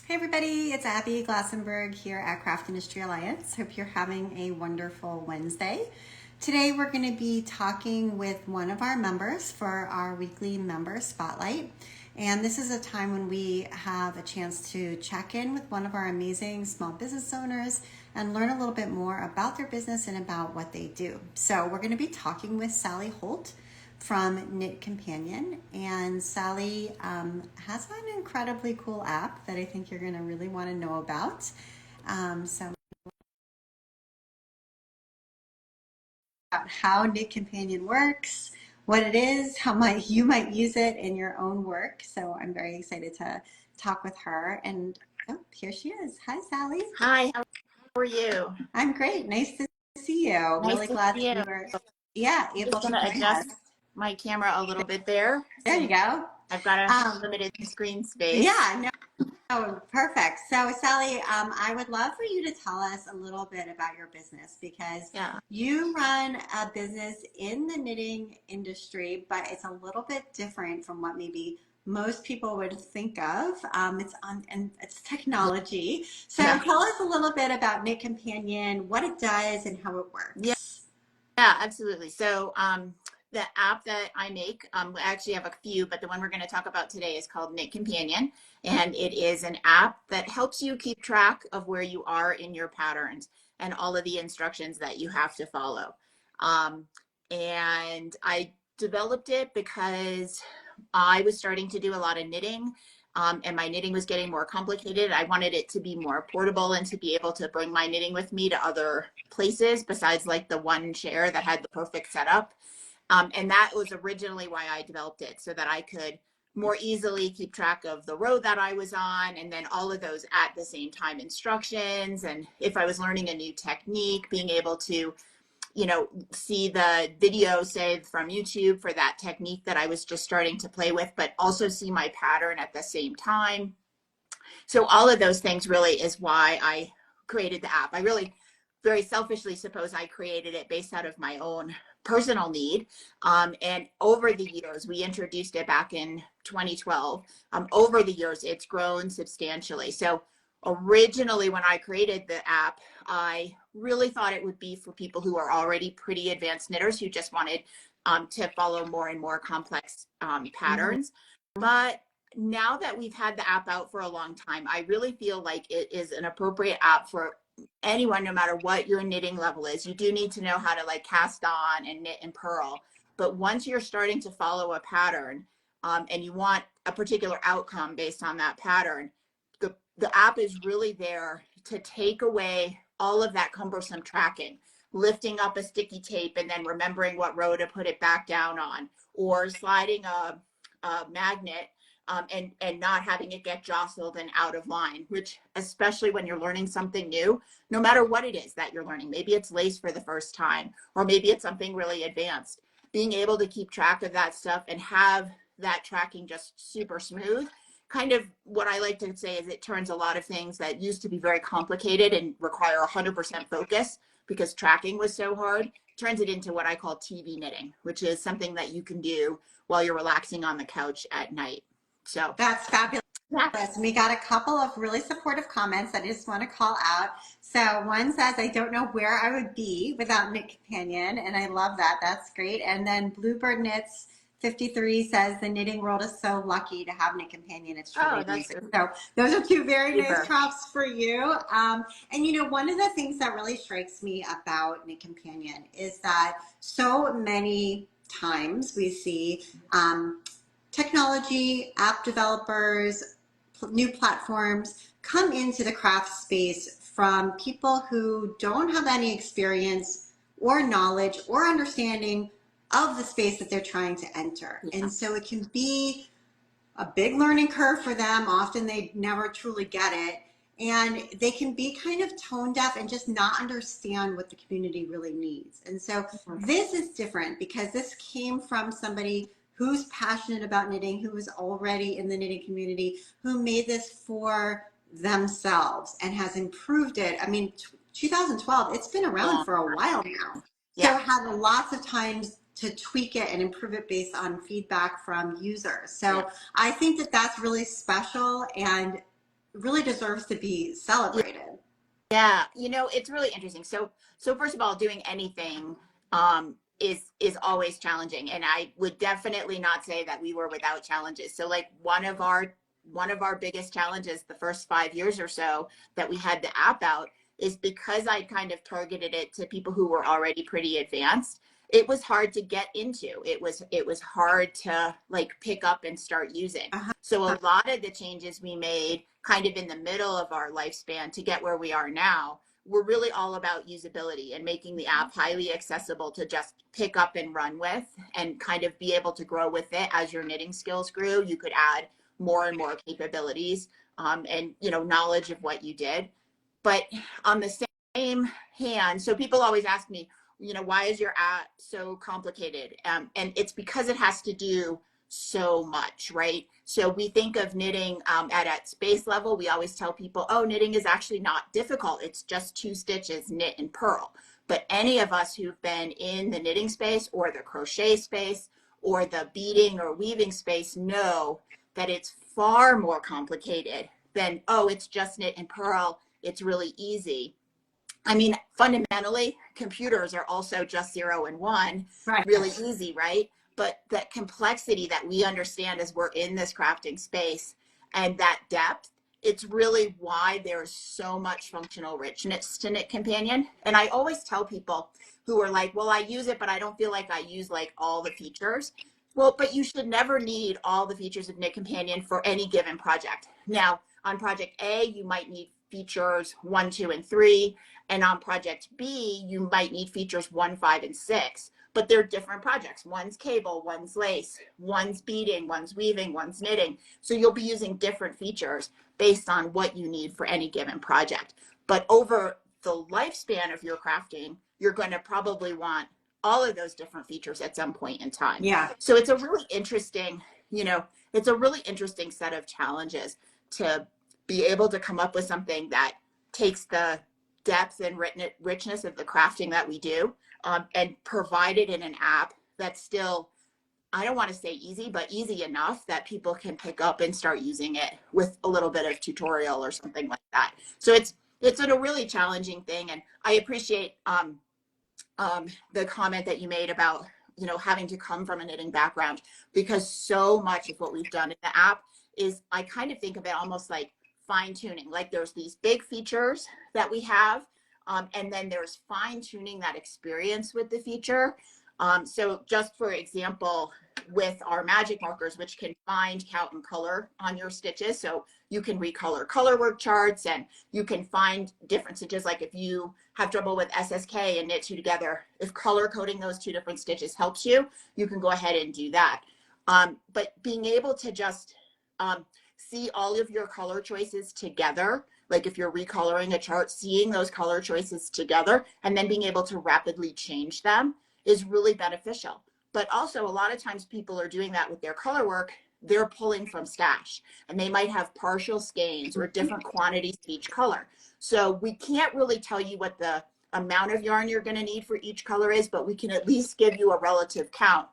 Hey everybody, it's Abby Glassenberg here at Craft Industry Alliance. Hope you're having a wonderful Wednesday. Today we're going to be talking with one of our members for our weekly member spotlight. And this is a time when we have a chance to check in with one of our amazing small business owners and learn a little bit more about their business and about what they do. So we're going to be talking with Sally Holt from KnitCompanion, and Sally has an incredibly cool app that I think you're going to really want to know about. So about how KnitCompanion works, what it is, how you might use it in your own work. So I'm very excited to talk with her. And oh, here she is. Hi, Sally. Hi, how are you? I'm great. Nice to see you. Nice Really to glad see that you. you were, yeah, I'm able just to gonna join us. adjust my camera a little bit there There you since go. I've got a Um, limited screen space. yeah, no. Oh, perfect. So, Sally, I would love for you to tell us a little bit about your business because Yeah. you run a business in the knitting industry, but it's a little bit different from what maybe most people would think of. And it's technology. So, Yeah. tell us a little bit about Knit Companion, what it does, and how it Yeah. works. Yeah, absolutely. So, the app that I make, I actually have a few, but the one we're going to talk about today is called Knit Companion, and it is an app that helps you keep track of where you are in your patterns and all of the instructions that you have to follow. Um, and I developed it because I was starting to do a lot of knitting. And my knitting was getting more complicated. I wanted it to be more portable and to be able to bring my knitting with me to other places besides like the one chair that had the perfect setup. And that was originally why I developed it, so that I could more easily keep track of the row that I was on, and then all of those at the same time instructions. And if I was learning a new technique, being able to see the video saved from YouTube for that technique that I was just starting to play with, but also see my pattern at the same time. So all of those things really is why I created the app. I really very selfishly suppose I created it based out of my own personal need. And over the years, we introduced it back in 2012. Over the years, it's grown substantially. So originally, when I created the app, I really thought it would be for people who are already pretty advanced knitters who just wanted to follow more and more complex patterns. But now that we've had the app out for a long time, I really feel like it is an appropriate app for anyone, no matter what your knitting level is. You do need to know how to like cast on and knit and purl. But once you're starting to follow a pattern, and you want a particular outcome based on that pattern, the app is really there to take away all of that cumbersome tracking, lifting up a sticky tape and then remembering what row to put it back down on, or sliding a magnet, and not having it get jostled and out of line, which especially when you're learning something new, no matter what it is that you're learning, maybe it's lace for the first time, or maybe it's something really advanced, being able to keep track of that stuff and have that tracking just super smooth. Kind of what I like to say is it turns a lot of things that used to be very complicated and require 100% focus because tracking was so hard, turns it into what I call TV knitting, which is something that you can do while you're relaxing on the couch at night. So That's fabulous. yeah. We got a couple of really supportive comments that I just want to call out. So one says, I don't know where I would be without KnitCompanion, and I love that. That's great. And then Bluebird Knits 53 says, the knitting world is so lucky to have KnitCompanion. It's truly Oh, that's amazing. So those are two very nice super. props for you. And one of the things that really strikes me about KnitCompanion is that so many times we see technology, app developers, new platforms come into the craft space from people who don't have any experience or knowledge or understanding of the space that they're trying to enter. Yeah. And so it can be a big learning curve for them. Often they never truly get it. And they can be kind of tone deaf and just not understand what the community really needs. And so this is different because this came from somebody who's passionate about knitting, who was already in the knitting community, who made this for themselves and has improved it. I mean, 2012, it's been around Long for a time. while now. So Yeah. had lots of times to tweak it and improve it based on feedback from users. So Yeah. I think that that's really special and really deserves to be celebrated. Yeah, it's really interesting. So first of all, doing anything is always challenging, and I would definitely not say that we were without challenges. So like one of our biggest challenges the first 5 years or so that we had the app out is because I kind of targeted it to people who were already pretty advanced. It was hard to get into. It was hard to like pick up and start using. Uh-huh. So a lot of the changes we made kind of in the middle of our lifespan to get where we are now were really all about usability and making the app highly accessible to just pick up and run with and kind of be able to grow with it as your knitting skills grew. You could add more and more capabilities and knowledge of what you did. But on the same hand, so people always ask me, why is your app so complicated? And it's because it has to do so much, right? So we think of knitting at space level. We always tell people, oh, knitting is actually not difficult. It's just 2 stitches, knit and purl. But any of us who've been in the knitting space or the crochet space or the beading or weaving space know that it's far more complicated than, oh, it's just knit and purl. It's really easy. I mean, fundamentally, computers are also just 0 and 1, Right. really easy, right? But that complexity that we understand as we're in this crafting space and that depth, it's really why there's so much functional richness to KnitCompanion. And I always tell people who are like, well, I use it, but I don't feel like I use like all the features. Well, but you should never need all the features of KnitCompanion for any given project. Now, on project A, you might need features 1, 2, and 3. And on project B, you might need features 1, 5, and 6, but they're different projects. One's cable, one's lace, one's beading, one's weaving, one's knitting. So you'll be using different features based on what you need for any given project. But over the lifespan of your crafting, you're going to probably want all of those different features at some point in time. Yeah. So it's a really interesting, it's a really interesting set of challenges to be able to come up with something that takes the depth and richness of the crafting that we do and provide it in an app that's still, I don't want to say easy, but easy enough that people can pick up and start using it with a little bit of tutorial or something like that. So it's a really challenging thing. And I appreciate the comment that you made about, having to come from a knitting background, because so much of what we've done in the app is, I kind of think of it almost like fine tuning. Like there's these big features that we have, and then there's fine tuning that experience with the feature. So just for example, with our magic markers, which can find, count, and color on your stitches. So you can recolor color work charts and you can find different stitches. Like if you have trouble with SSK and knit 2 together, if color coding those 2 different stitches helps you, you can go ahead and do that. But being able to just see all of your color choices together, like if you're recoloring a chart, seeing those color choices together and then being able to rapidly change them is really beneficial. But also a lot of times people are doing that with their color work. They're pulling from stash and they might have partial skeins or different quantities of each color. So we can't really tell you what the amount of yarn you're going to need for each color is, but we can at least give you a relative count.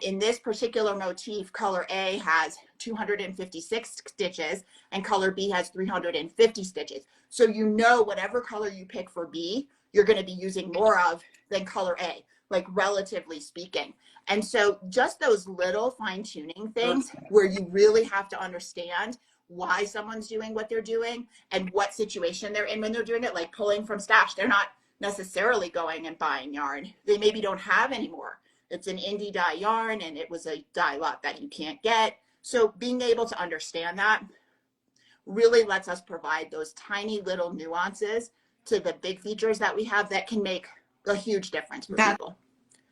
In this particular motif, color A has 256 stitches and color B has 350 stitches. So whatever color you pick for B, you're going to be using more of than color A, like relatively speaking. And so just those little fine tuning things where you really have to understand why someone's doing what they're doing and what situation they're in when they're doing it, like pulling from stash. They're not necessarily going and buying yarn. They maybe don't have any more. It's an indie dye yarn and it was a dye lot that you can't get. So being able to understand that really lets us provide those tiny little nuances to the big features that we have that can make a huge difference for people.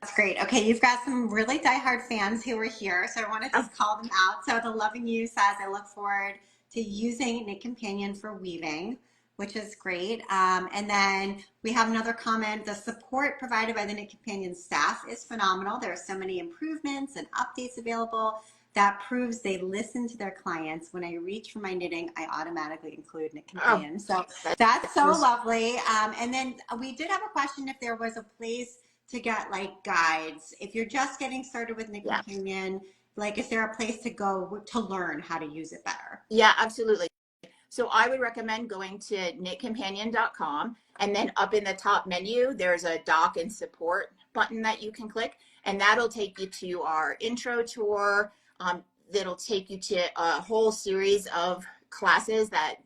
That's great. Okay, you've got some really diehard fans who are here, so I want to just call them out. So the Loving You says, I look forward to using KnitCompanion for weaving, which is great. And then we have another comment. The support provided by the KnitCompanion staff is phenomenal. There are so many improvements and updates available. That proves they listen to their clients. When I reach for my knitting, I automatically include KnitCompanion. So that's so lovely. And then we did have a question if there was a place to get like guides. If you're just getting started with KnitCompanion, like is there a place to go to learn how to use it better? Yeah, absolutely. So I would recommend going to knitcompanion.com, and then up in the top menu, there's a doc and support button that you can click, and that'll take you to our intro tour. That'll take you to a whole series of classes that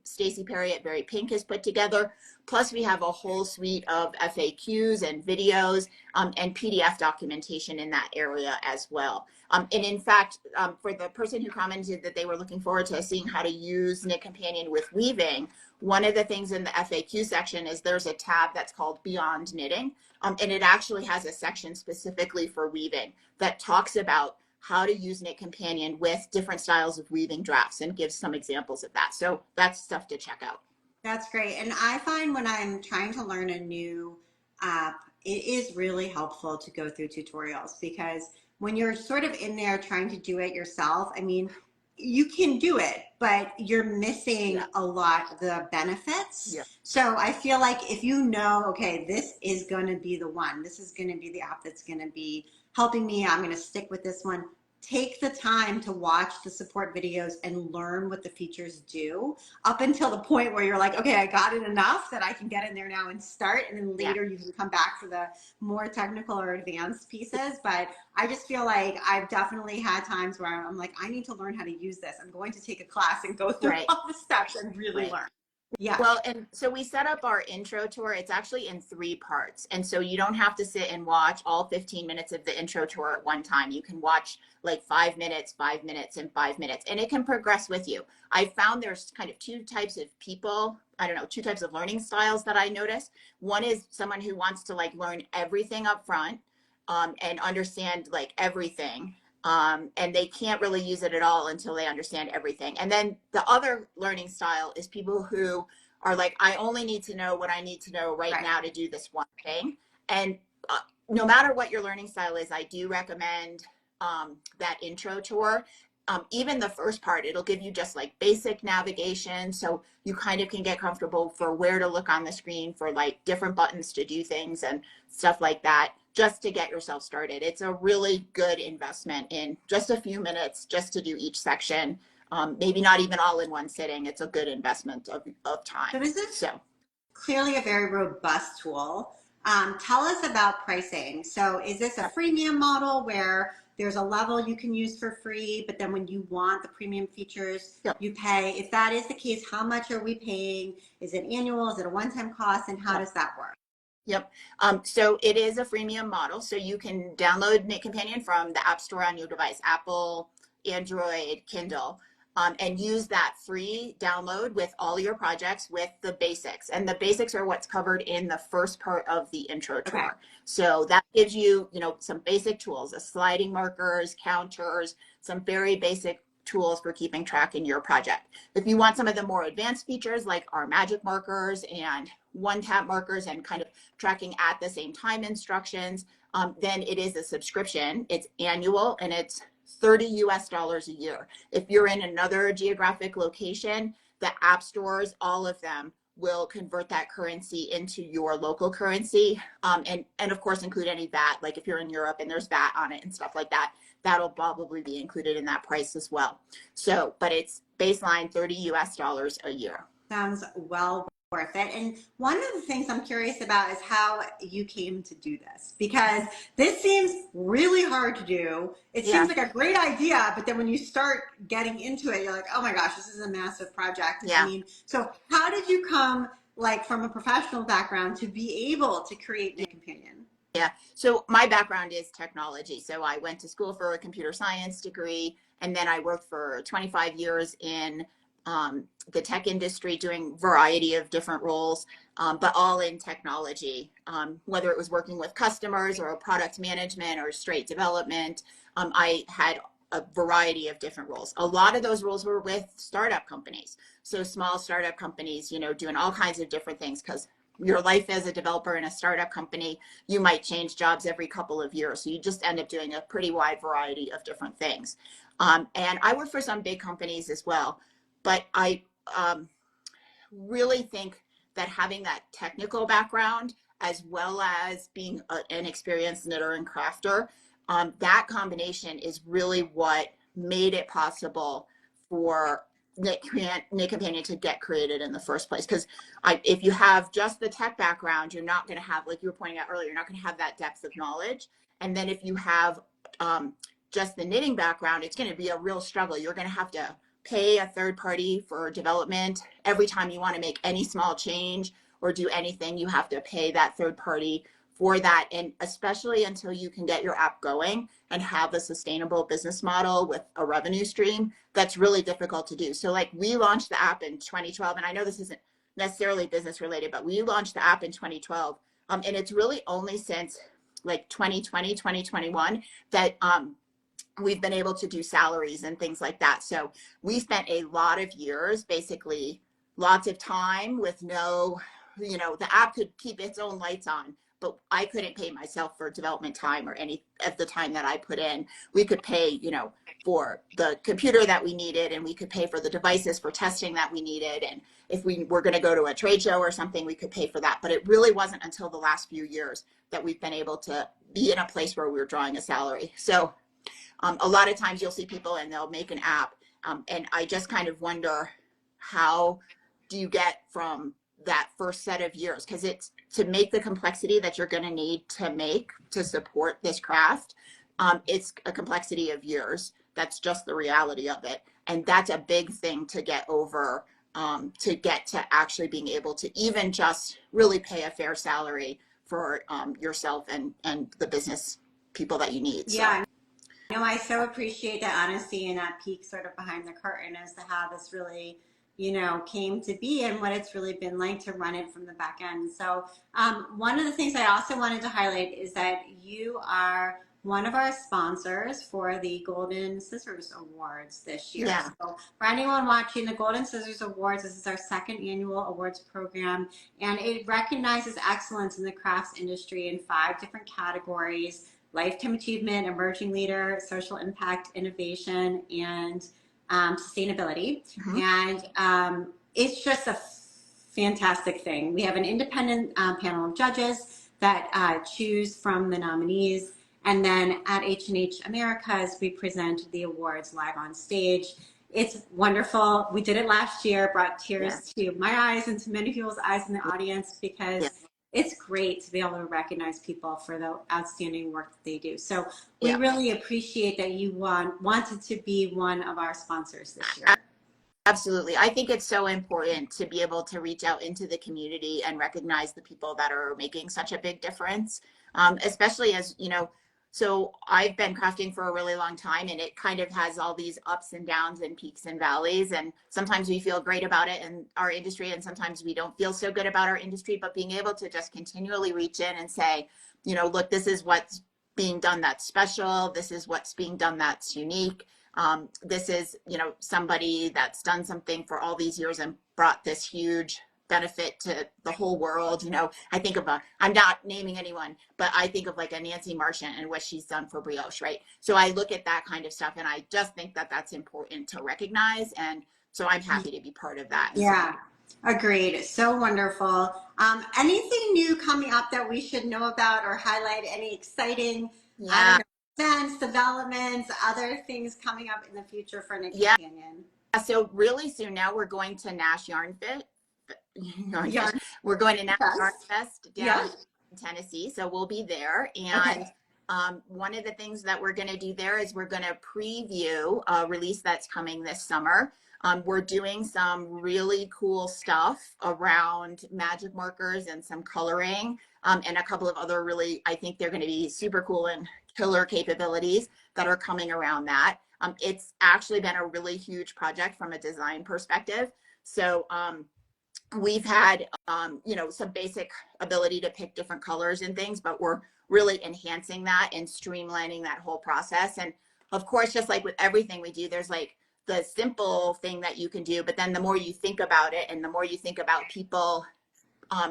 Stacey Perry at Very Pink has put together. Plus, we have a whole suite of FAQs and videos and PDF documentation in that area as well. And in fact, for the person who commented that they were looking forward to seeing how to use Knit Companion with weaving, one of the things in the FAQ section is there's a tab that's called Beyond Knitting, and it actually has a section specifically for weaving that talks about how to use Knit Companion with different styles of weaving drafts and gives some examples of that. So that's stuff to check out. That's great. And I find when I'm trying to learn a new app, it is really helpful to go through tutorials because when you're sort of in there trying to do it yourself, I mean, you can do it, but you're missing a lot of the benefits. Yeah. So I feel like if you know, okay, this is going to be the one, this is going to be the app that's going to be helping me, I'm going to stick with this one. Take the time to watch the support videos and learn what the features do up until the point where you're like, okay, I got it enough that I can get in there now and start. And then later you can come back for the more technical or advanced pieces. But I just feel like I've definitely had times where I'm like, I need to learn how to use this. I'm going to take a class and go through all the steps and really learn. Yeah. Well, and so we set up our intro tour. It's actually in 3 parts. And so you don't have to sit and watch all 15 minutes of the intro tour at one time. You can watch like 5 minutes, 5 minutes, and 5 minutes, and it can progress with you. I found there's kind of 2 types of people. I don't know, 2 types of learning styles that I notice. One is someone who wants to like learn everything up front and understand like everything. And they can't really use it at all until they understand everything. And then the other learning style is people who are like, I only need to know what I need to know right now to do this one thing. And no matter what your learning style is, I do recommend that intro tour. Even the first part, it'll give you just like basic navigation. So you kind of can get comfortable for where to look on the screen for like different buttons to do things and stuff like that, just to get yourself started. It's a really good investment in just a few minutes just to do each section. Maybe not even all in one sitting. It's a good investment of time. So this is clearly a very robust tool. Tell us about pricing. So is this a freemium model where there's a level you can use for free, but then when you want the premium features, you pay? If that is the case, how much are we paying? Is it annual? Is it a one-time cost? And how does that work? Yep. So it is a freemium model. So you can download Knit Companion from the App Store on your device, Apple, Android, Kindle, and use that free download with all your projects with the basics. And the basics are what's covered in the first part of the intro tour. Okay. So that gives you, some basic tools, sliding markers, counters, some very basic tools for keeping track in your project. If you want some of the more advanced features like our magic markers and one-tap markers and kind of tracking at the same time instructions, then it is a subscription. It's annual and it's $30 a year. If you're in another geographic location, the app stores, all of them will convert that currency into your local currency, and of course include any VAT. Like if you're in Europe and there's VAT on it and stuff like that, that'll probably be included in that price as well. So, but it's baseline $30 a year. Sounds well worth it. And one of the things I'm curious about is how you came to do this, because this seems really hard to do. It seems like a great idea, but then when you start getting into it, you're like, oh my gosh, this is a massive project. I mean, so how did you come like from a professional background to be able to create Knit Companion? Yeah, so my background is technology. So I went to school for a computer science degree, and then I worked for 25 years in the tech industry doing a variety of different roles, but all in technology, whether it was working with customers or product management or straight development. I had a variety of different roles. A lot of those roles were with startup companies. So small startup companies, doing all kinds of different things, because your life as a developer in a startup company, you might change jobs every couple of years. So you just end up doing a pretty wide variety of different things. And I work for some big companies as well. But I really think that having that technical background, as well as being an experienced knitter and crafter, that combination is really what made it possible for KnitCompanion to get created in the first place. Because if you have just the tech background, you're not going to have, like you were pointing out earlier, you're not going to have that depth of knowledge. And then if you have just the knitting background, it's going to be a real struggle. You're going to have to pay a third party for development. Every time you want to make any small change or do anything, you have to pay that third party for that. And especially until you can get your app going and have a sustainable business model with a revenue stream, that's really difficult to do. So like we launched the app in 2012, and I know this isn't necessarily business related, but we launched the app in 2012. And it's really only since like 2020, 2021 that we've been able to do salaries and things like that. So we spent a lot of years, basically lots of time with no, the app could keep its own lights on, but I couldn't pay myself for development time or any of the time that I put in. We could pay, for the computer that we needed, and we could pay for the devices for testing that we needed. And if we were going to go to a trade show or something, we could pay for that. But it really wasn't until the last few years that we've been able to be in a place where we're drawing a salary. So a lot of times you'll see people and they'll make an app, and I just kind of wonder, how do you get from that first set of years? Because it's to make the complexity that you're going to need to make to support this craft. It's a complexity of years. That's just the reality of it. And that's a big thing to get over, to get to actually being able to even just really pay a fair salary for yourself and the business people that you need. Yeah. No, I so appreciate that honesty and that peek sort of behind the curtain as to how this really, came to be and what it's really been like to run it from the back end. So one of the things I also wanted to highlight is that you are one of our sponsors for the Golden Scissors Awards this year. Yeah. So for anyone watching, the Golden Scissors Awards, this is our second annual awards program, and it recognizes excellence in the crafts industry in 5 different categories: lifetime achievement, emerging leader, social impact, innovation, and sustainability. Mm-hmm. And it's just a fantastic thing. We have an independent panel of judges that choose from the nominees. And then at H&H Americas, we present the awards live on stage. It's wonderful. We did it last year, brought tears to my eyes and to many people's eyes in the audience, because it's great to be able to recognize people for the outstanding work that they do. So we really appreciate that you wanted to be one of our sponsors this year. Absolutely. I think it's so important to be able to reach out into the community and recognize the people that are making such a big difference, especially as, so I've been crafting for a really long time, and it kind of has all these ups and downs and peaks and valleys. And sometimes we feel great about it in our industry, and sometimes we don't feel so good about our industry. But being able to just continually reach in and say, look, this is what's being done that's special. This is what's being done that's unique. This is, somebody that's done something for all these years and brought this huge benefit to the whole world. I think of I'm not naming anyone, but I think of like a Nancy Marchant and what she's done for brioche, right? So I look at that kind of stuff, and I just think that that's important to recognize. And so I'm happy to be part of that. Yeah, agreed. So wonderful. Anything new coming up that we should know about or highlight? Any exciting events, developments, other things coming up in the future for KnitCompanion? So really soon now we're going to Nash We're going to Nash Yarn Fest down in Tennessee, so we'll be there. And one of the things that we're going to do there is we're going to preview a release that's coming this summer. We're doing some really cool stuff around magic markers and some coloring, and a couple of other really, I think they're going to be super cool and killer capabilities that are coming around that. It's actually been a really huge project from a design perspective. So we've had, some basic ability to pick different colors and things, but we're really enhancing that and streamlining that whole process. And of course, just like with everything we do, there's like the simple thing that you can do, but then the more you think about it and the more you think about people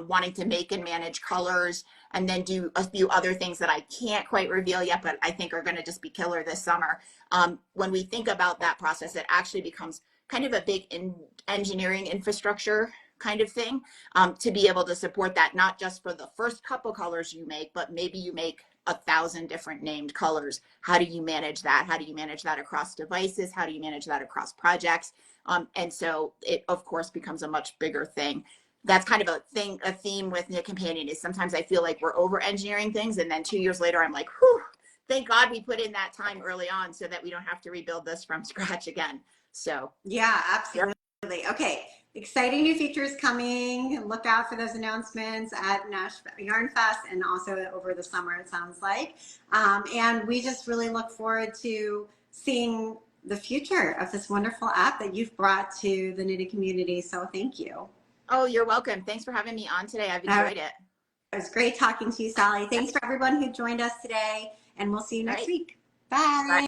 wanting to make and manage colors, and then do a few other things that I can't quite reveal yet, but I think are going to just be killer this summer. When we think about that process, it actually becomes kind of a big engineering infrastructure kind of thing, to be able to support that, not just for the first couple colors you make, but maybe you make 1,000 different named colors. How do you manage that? How do you manage that across devices? How do you manage that across projects? And so it, of course, becomes a much bigger thing. That's kind of a theme with Knit Companion is sometimes I feel like we're over engineering things. And then 2 years later, I'm like, whew, thank God we put in that time early on so that we don't have to rebuild this from scratch again. So Yeah, absolutely. Okay, exciting new features coming. Look out for those announcements at Nashville Yarn Fest and also over the summer, it sounds like. And we just really look forward to seeing the future of this wonderful app that you've brought to the knitting community. So thank you. oh, you're welcome. Thanks for having me on today. I've Uh, enjoyed it. it was great talking to you, Sally. Thanks for everyone who joined us today, and we'll see you All next right. week. Bye. Bye.